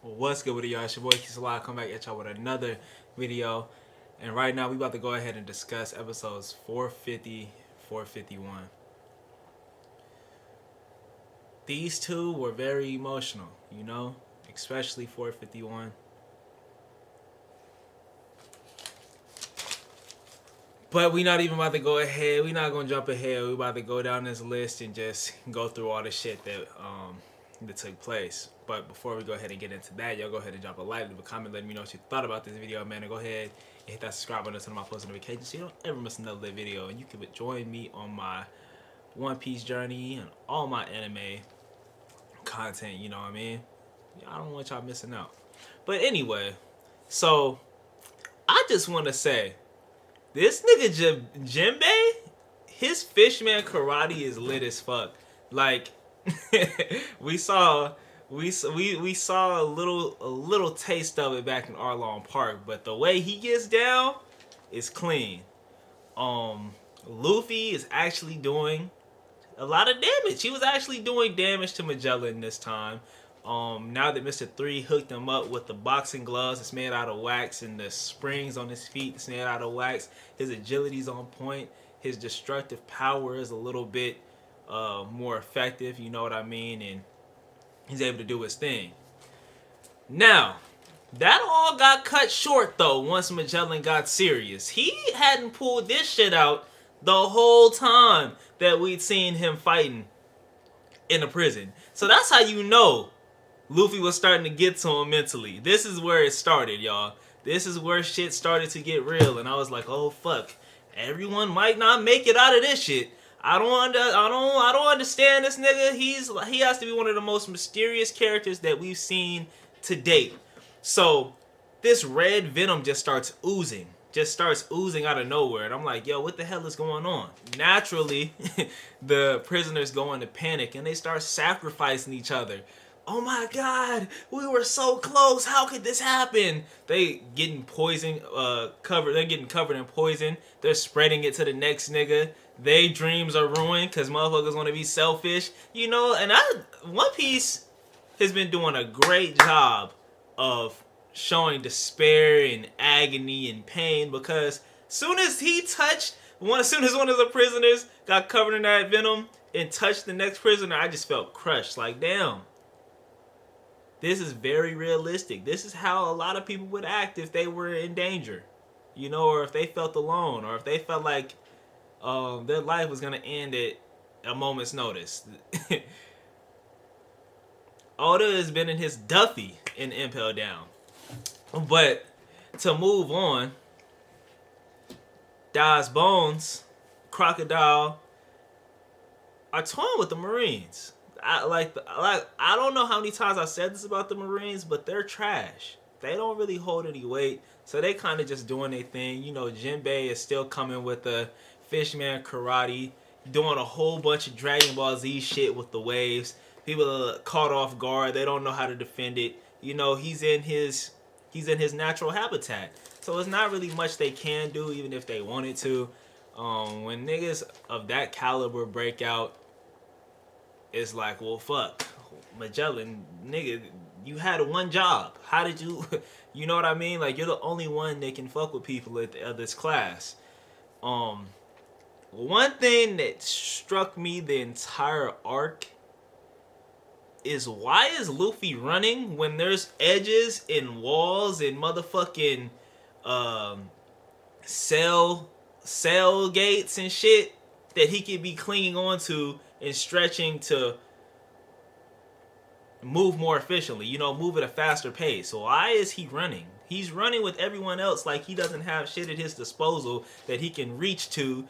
What's good with y'all? It's your boy Kisala. Come back at y'all with another video. And right now we about to go ahead and discuss episodes 450, 451. These two were very emotional, especially 451. But we not even about to go ahead. We not gonna jump ahead. We about to go down this list and just go through all the shit that took place. But before we go ahead and get into that, y'all go ahead and drop a like, leave a comment, let me know what you thought about this video, man. And go ahead and hit that subscribe button, turn on my post notifications so you don't ever miss another video. And you can join me on my One Piece journey and all my anime content. You know what I mean? I don't want y'all missing out. But anyway, so I just want to say, this nigga Jinbei, his fishman karate is lit as fuck. Like, we saw a little taste of it back in Arlong Park, but the way he gets down is clean. Luffy is actually doing a lot of damage. He was actually doing damage to Magellan this time. Now that Mr. 3 hooked him up with the boxing gloves, it's made out of wax, and the springs on his feet is made out of wax. His agility's on point. His destructive power is a little bit more effective, you know what I mean? And he's able to do his thing. Now, that all got cut short, though, once Magellan got serious. He hadn't pulled this shit out the whole time that we'd seen him fighting in a prison. So that's how you know Luffy was starting to get to him mentally. This is where it started, y'all. This is where shit started to get real, and I was like, oh fuck, everyone might not make it out of this shit. I don't understand this nigga. He has to be one of the most mysterious characters that we've seen to date. So this red venom just starts oozing out of nowhere, and I'm like, yo, what the hell is going on? Naturally, the prisoners go into panic and they start sacrificing each other. Oh my god, we were so close. How could this happen? They getting poison, they're getting covered in poison. They're spreading it to the next nigga. They dreams are ruined because motherfuckers want to be selfish. And One Piece has been doing a great job of showing despair and agony and pain, because as soon as one of the prisoners got covered in that venom and touched the next prisoner, I just felt crushed. Like, damn. This is very realistic. This is how a lot of people would act if they were in danger, or if they felt alone, or if they felt like their life was going to end at a moment's notice. Oda has been in his Duffy in Impel down. But to move on, Dai's Bones, Crocodile, are torn with the Marines. I don't know how many times I said this about the Marines, but they're trash. They don't really hold any weight, so they kind of just doing their thing. Jinbei is still coming with the Fishman Karate, doing a whole bunch of Dragon Ball Z shit with the waves. People are caught off guard. They don't know how to defend it. He's in his natural habitat, so it's not really much they can do, even if they wanted to. When niggas of that caliber break out, it's like, well, fuck, Magellan, nigga, you had one job. How did you, you know what I mean? Like, you're the only one that can fuck with people of this class. One thing that struck me the entire arc is, why is Luffy running when there's edges and walls and motherfucking cell gates and shit that he could be clinging onto and stretching to move more efficiently, move at a faster pace. So why is he running? He's running with everyone else like he doesn't have shit at his disposal that he can reach to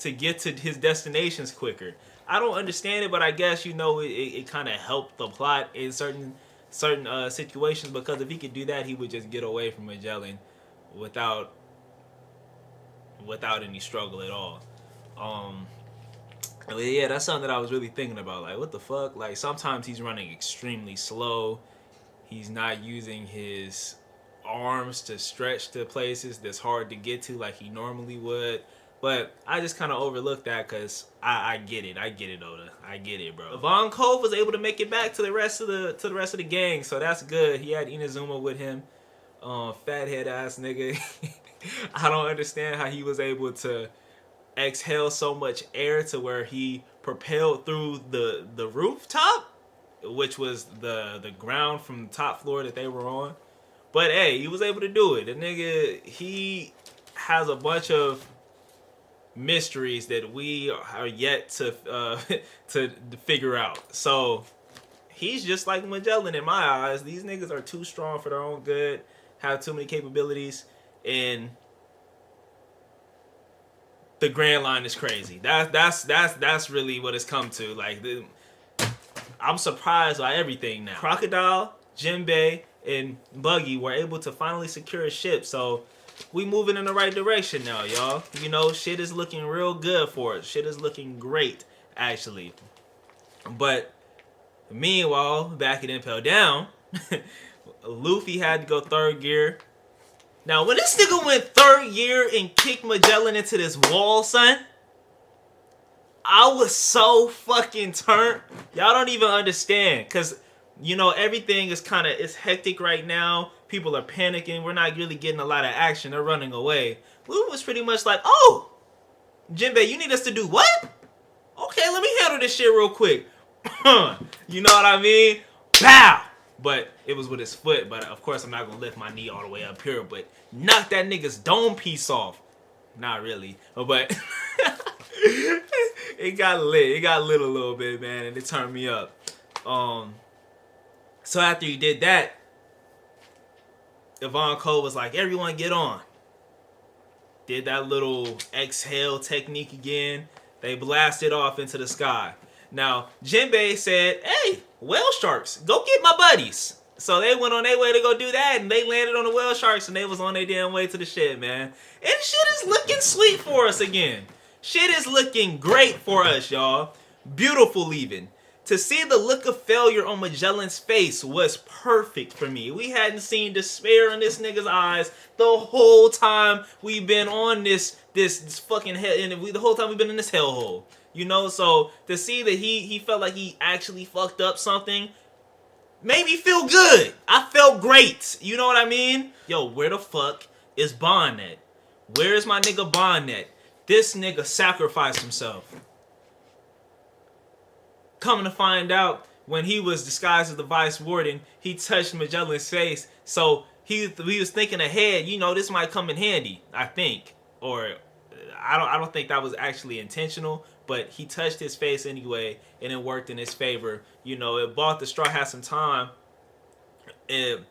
get to his destinations quicker. I don't understand it, but I guess, it kind of helped the plot in certain situations, because if he could do that, he would just get away from Magellan without any struggle at all. Yeah, that's something that I was really thinking about. Like, what the fuck? Like, sometimes he's running extremely slow. He's not using his arms to stretch to places that's hard to get to like he normally would. But I just kind of overlooked that because I get it. I get it, Oda. I get it, bro. Von Cove was able to make it back to the rest of the gang, so that's good. He had Inazuma with him. Fathead ass nigga. I don't understand how he was able to exhale so much air to where he propelled through the rooftop, which was the ground from the top floor that they were on. But hey, he was able to do it. The nigga, he has a bunch of mysteries that we are yet to to figure out. So he's just like Magellan in my eyes. These niggas are too strong for their own good, have too many capabilities, and the Grand Line is crazy. That's really what it's come to. Like, I'm surprised by everything now. Crocodile, Jinbei, and Buggy were able to finally secure a ship, so we moving in the right direction now, y'all. You know, shit is looking real good for us. Shit is looking great, actually. But meanwhile, back at Impel Down, Luffy had to go third gear. Now, when this nigga went third gear and kicked Magellan into this wall, son, I was so fucking turned. Y'all don't even understand. Because, you know, everything is kind of, it's hectic right now. People are panicking. We're not really getting a lot of action. They're running away. Luffy was pretty much like, oh, Jinbei, you need us to do what? Okay, let me handle this shit real quick. You know what I mean? Pow! But it was with his foot. But of course, I'm not going to lift my knee all the way up here. But knock that nigga's dome piece off. Not really. But it got lit. It got lit a little bit, man. And it turned me up. So after he did that, Von Cole was like, everyone get on. Did that little exhale technique again. They blasted off into the sky. Now, Jinbei said, hey, whale sharks, go get my buddies. So they went on their way to go do that, and they landed on the whale sharks, and they was on their damn way to the ship, man. And shit is looking sweet for us again. Shit is looking great for us, y'all. Beautiful even. To see the look of failure on Magellan's face was perfect for me. We hadn't seen despair in this nigga's eyes the whole time we've been on this fucking hell, and the whole time we've been in this hellhole. You know, so to see that he felt like he actually fucked up something made me feel good. I felt great. You know what I mean? Yo, where the fuck is Bond at? Where is my nigga Bond at? This nigga sacrificed himself. Coming to find out, when he was disguised as the Vice Warden, he touched Magellan's face. So he was thinking ahead. You know, this might come in handy, I think. Or I don't think that was actually intentional. But he touched his face anyway, and it worked in his favor. You know, it bought the Straw Hat some time, in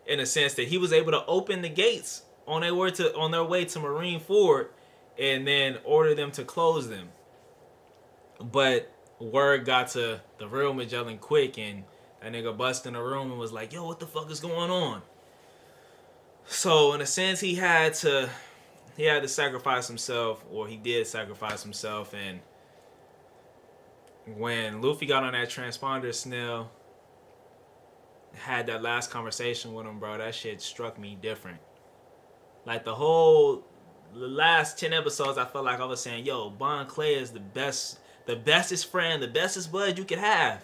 a sense that he was able to open the gates on their way to Marineford, and then order them to close them. But word got to the real Magellan quick, and that nigga busted in the room and was like, yo, what the fuck is going on? So in a sense, he had to sacrifice himself, or he did sacrifice himself. And when Luffy got on that transponder snail, had that last conversation with him, bro, that shit struck me different. Like the last 10 episodes, I felt like I was saying, yo, Bon Clay is the bestest friend, the bestest bud you could have.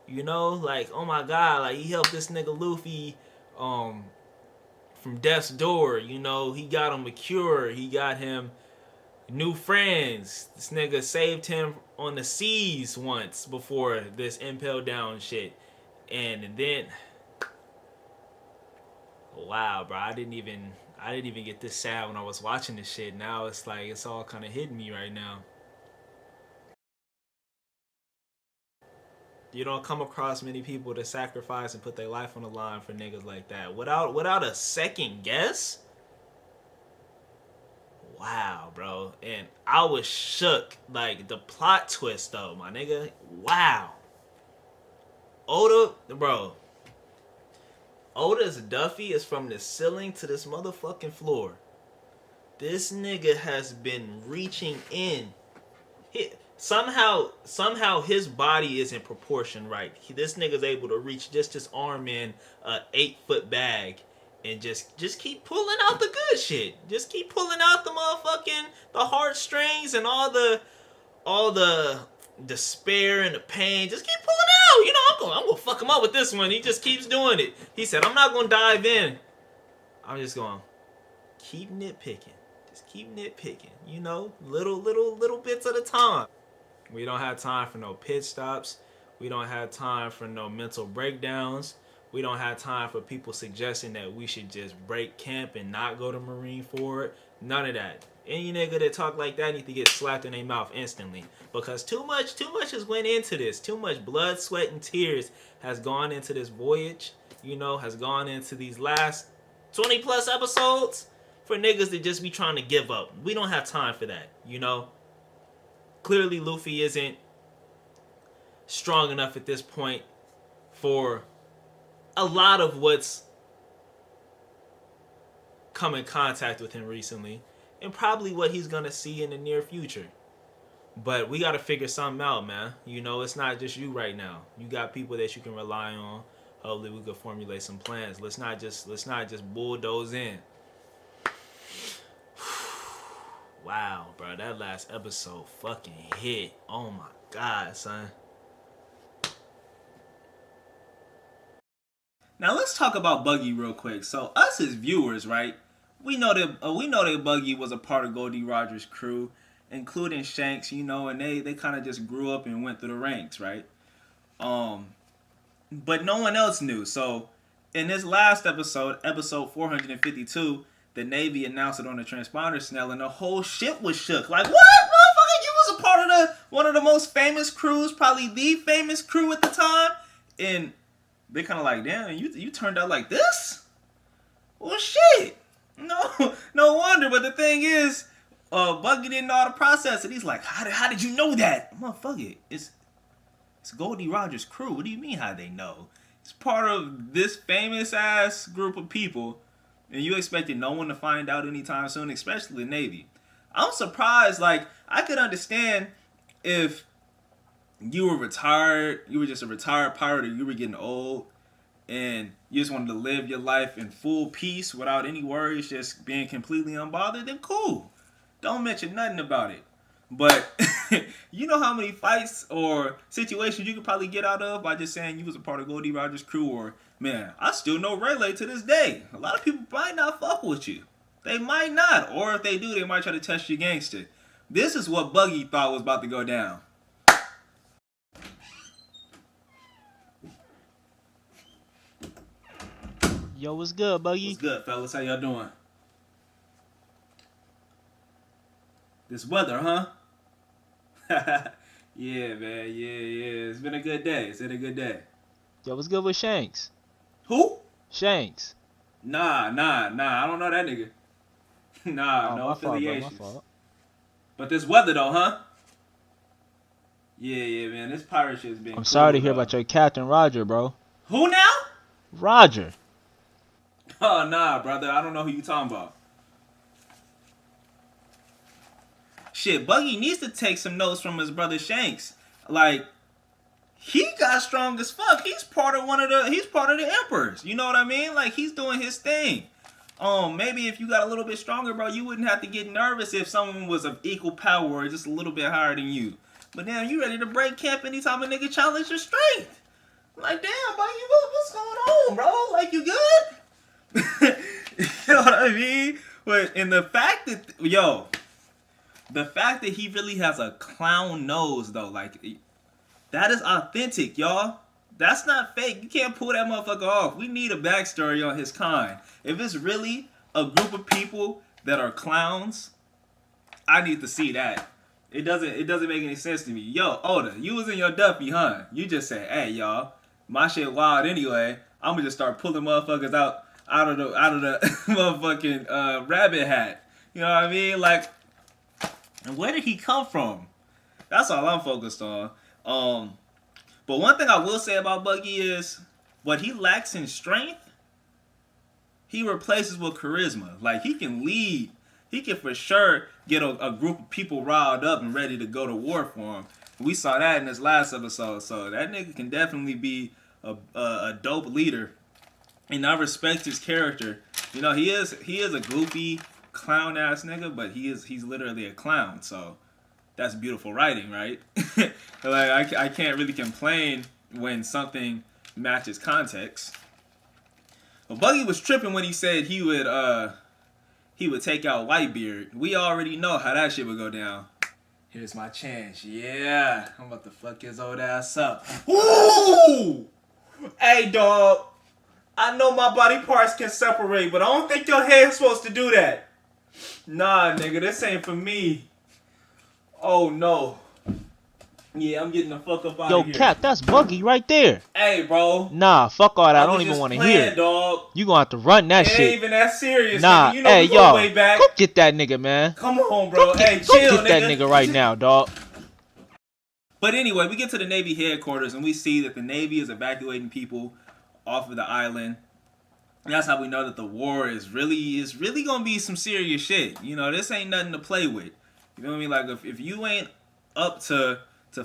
You know, like, oh my god, like he helped this nigga Luffy from death's door. You know, he got him a cure, he got him new friends. This nigga saved him on the seas once before this Impel Down shit. And then, wow, bro, I didn't even get this sad when I was watching this shit. Now it's like it's all kind of hitting me right now. You don't come across many people that sacrifice and put their life on the line for niggas like that without a second guess. Wow, bro. And I was shook. Like, the plot twist, though, my nigga. Wow. Oda's Duffy is from the ceiling to this motherfucking floor. This nigga has been reaching in. Somehow his body is in proportion right. This nigga's able to reach just his arm in a 8-foot bag and just keep pulling out the good shit. Just keep pulling out the motherfucking the heartstrings and all the despair and the pain. Just keep pulling out. You know, I'm gonna fuck him up with this one. He just keeps doing it. He said, I'm not gonna dive in. I'm just going keep nitpicking. Just keep nitpicking. You know, little bits at a time. We don't have time for no pit stops. We don't have time for no mental breakdowns. We don't have time for people suggesting that we should just break camp and not go to Marine Ford. None of that. Any nigga that talk like that need to get slapped in their mouth instantly. Because too much has went into this. Too much blood, sweat, and tears has gone into this voyage. You know, has gone into these last 20 plus episodes for niggas to just be trying to give up. We don't have time for that, you know. Clearly Luffy isn't strong enough at this point for a lot of what's come in contact with him recently, and probably what he's gonna see in the near future. But we gotta figure something out, man. You know, it's not just you right now. You got people that you can rely on. Hopefully we could formulate some plans. Let's not just bulldoze in. Wow, bro, that last episode fucking hit. Oh my god, son. Now let's talk about Buggy real quick. So us as viewers, right? We know that Buggy was a part of Goldie Rogers' crew, including Shanks, you know, and they kind of just grew up and went through the ranks, right? But no one else knew. So in this last episode, episode 452, the Navy announced it on the transponder, Snell, and the whole ship was shook. Like, what, motherfucker? You was a part of one of the most famous crews, probably the famous crew at the time, and they kind of like, damn, you turned out like this? Well, shit. No wonder. But the thing is, Buggy didn't know how to process it. He's like, how did you know that? Motherfucker, it's Goldie Rogers' crew. What do you mean how they know? It's part of this famous ass group of people, and you expected no one to find out anytime soon, especially the Navy. I'm surprised. Like, I could understand if you were retired, you were just a retired pirate, or you were getting old, and you just wanted to live your life in full peace without any worries, just being completely unbothered, then cool. Don't mention nothing about it. But you know how many fights or situations you could probably get out of by just saying you was a part of Goldie Rogers' crew, or, man, I still know Rayleigh to this day. A lot of people might not fuck with you. They might not. Or if they do, they might try to test your gangster. This is what Buggy thought was about to go down. Yo, what's good, Buggy? What's good, fellas? How y'all doing? This weather, huh? Yeah, man. Yeah. It's been a good day. Yo, what's good with Shanks? Who? Shanks. Nah. I don't know that nigga. Nah, no affiliations. My fault. But this weather, though, huh? Yeah, man. This pirate shit's been I'm sorry to hear about your Captain Roger, bro. Who now? Roger. Oh, nah, brother. I don't know who you talking about. Shit, Buggy needs to take some notes from his brother Shanks. Like, he got strong as fuck. He's part of the emperors. You know what I mean? Like, he's doing his thing. Maybe if you got a little bit stronger, bro, you wouldn't have to get nervous if someone was of equal power or just a little bit higher than you. But damn, you ready to break camp anytime a nigga challenge your strength. Like, damn, Buggy, what's going on, bro? Like, you good? You know what I mean? But, and the fact that he really has a clown nose, though, like, that is authentic, y'all. That's not fake. You can't pull that motherfucker off. We need a backstory on his kind. If it's really a group of people that are clowns, I need to see that. It doesn't make any sense to me. Yo, Oda, you was in your Duffy, huh? You just said, hey, y'all, my shit wild anyway. I'm gonna just start pulling motherfuckers out of the motherfucking rabbit hat. You know what I mean? Like, and where did he come from? That's all I'm focused on. But one thing I will say about Buggy is what he lacks in strength, he replaces with charisma. Like, he can lead. He can for sure get a group of people riled up and ready to go to war for him. We saw that in this last episode. So that nigga can definitely be a dope leader. And I respect his character. You know, he is a goofy clown ass nigga, but he's literally a clown. So that's beautiful writing, right? Like I can't really complain when something matches context. But Buggy was tripping when he said he would take out Whitebeard. We already know how that shit would go down. Here's my chance. Yeah, I'm about to fuck his old ass up. Ooh! Hey, dog. I know my body parts can separate, but I don't think your head's supposed to do that. Nah, nigga, this ain't for me. Oh, no. Yeah, I'm getting the fuck up out Yo, of here. Cap, that's Buggy right there. Hey, bro. Nah, fuck all that. I was don't even just want to playing, hear it. Dog. You gonna have to run that It shit. ain't even that serious, Nah, nigga. You know hey, we go y'all. way back. Go get that nigga, man. Come on, bro. Go Hey, get chill, nigga. that nigga right now, dog. But anyway, we get to the Navy headquarters and we see that the Navy is evacuating people off of the island. And that's how we know that the war is really gonna be some serious shit. You know, this ain't nothing to play with. You know what I mean? Like if you ain't up to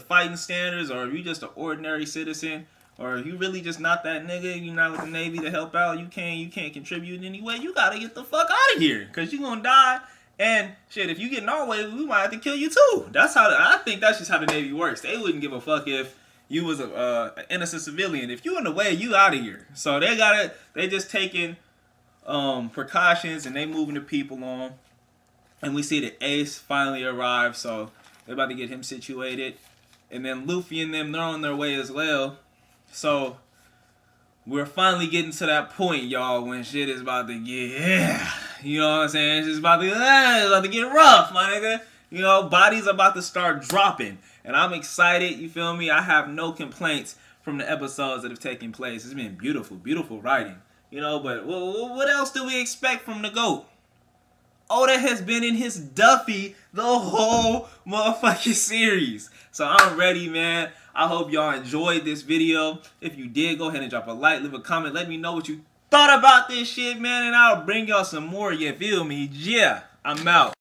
fighting standards, or if you just an ordinary citizen, or if you really just not that nigga, you not with the Navy to help out, you can't contribute in any way, you gotta get the fuck out of here. Cause you gonna die. And shit, if you get in our way, we might have to kill you too. I think that's just how the Navy works. They wouldn't give a fuck if you was an innocent civilian. If you in the way, you out of here. So they just taking precautions and they moving the people on. And we see that Ace finally arrived, so they're about to get him situated. And then Luffy and them, they're on their way as well. So we're finally getting to that point, y'all, when shit is about to get, you know what I'm saying? It's about to get rough, my nigga. You know, bodies are about to start dropping. And I'm excited, you feel me? I have no complaints from the episodes that have taken place. It's been beautiful, beautiful writing. You know, but what else do we expect from the GOAT? Oda has been in his Duffy the whole motherfucking series. So I'm ready, man. I hope y'all enjoyed this video. If you did, go ahead and drop a like, leave a comment. Let me know what you thought about this shit, man. And I'll bring y'all some more, you feel me? Yeah, I'm out.